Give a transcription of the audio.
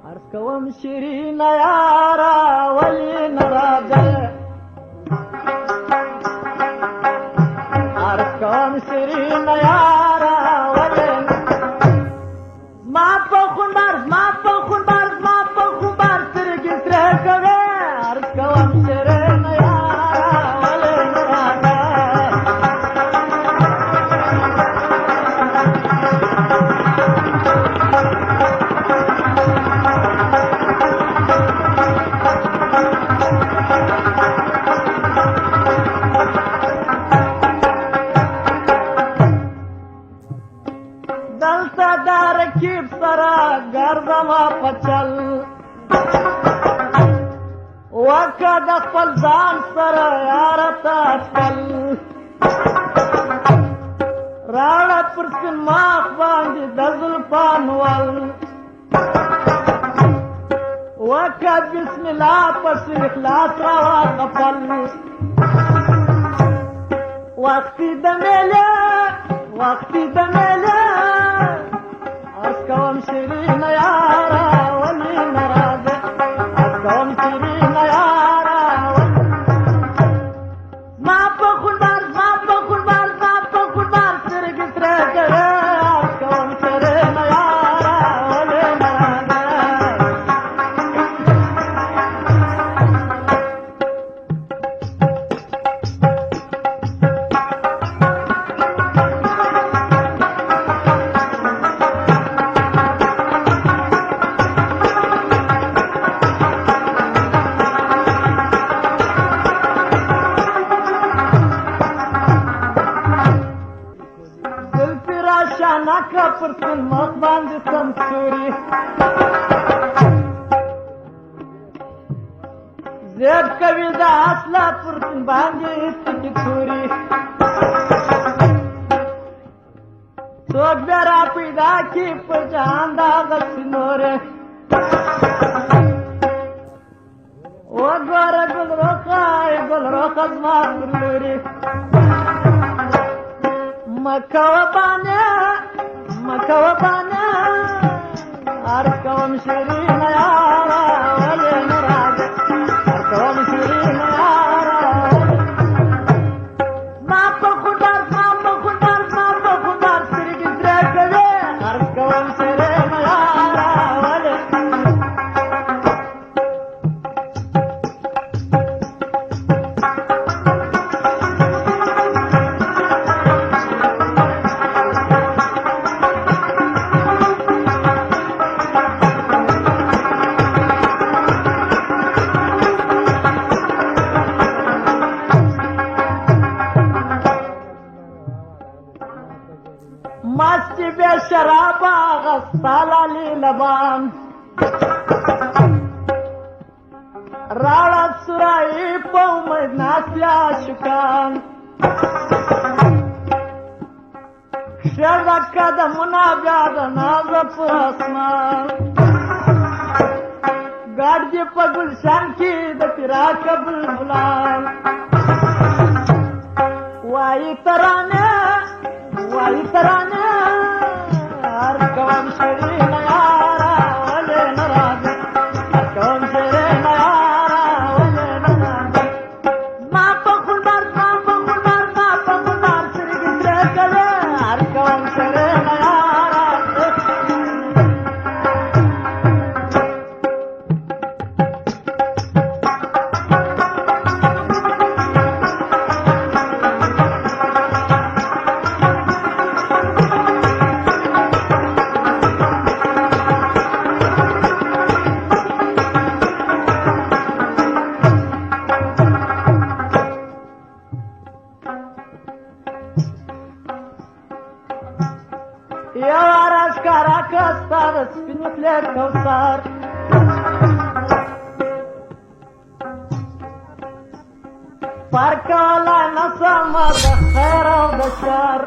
عرض کوم شیرین یارا ولی نراځه عرض کوم شیرین یارا ولی ما په خون بار سترګې سرې کوي عرض کوم شیرین یارا ولی نراځه دلته دا رکیب سره ګرځمه په چل وکه د خپل ځان سره یاره ته اټکل راړه پر سپین ماخ باندې د زلفان ول وکه بسم الله پسې اخلاص راواخپل وختي د میلې عرض کوم شیرین یارا ولی نراځه عرض کوم شیرین یارا ولی ما په خون بار سترګې سرې کوي عرض کوم شیرین یارا ولی نراځه شانکه پر سپین مخ باندې سمسوري زیب کوي د اصله پر سپین باندې ټکي توري څوک بیا را پیدا کړي په جهان د هغه سینورې وګوره ګل روخه زما پر لوري مکوه بانه عرض کوم شیرین یارا ولی نراځه عرض کوم شیرین یارا ولی ما په خون بار سترګې سرې کوي عرض کوم شیرین یارا ولی مستی بے شراب غسالا لی لبان راڑا سرائی پا امید ناسیا شکان شرد قدمنا بیاد ناز پر اسمان گاڑ جی پا گلشان کی دا پیراک بلبلان وائی ترانے عرض کوم شیرین یارا ولی نراځه عرض کوم شیرین یارا ولی نراځه ما په خون بار سترګې سرې کوي عرض کوم شیرین یارا یو ورځ کاره که ستا د سپین خولې کوثر فرق کولی نه سمه د خیر او د شر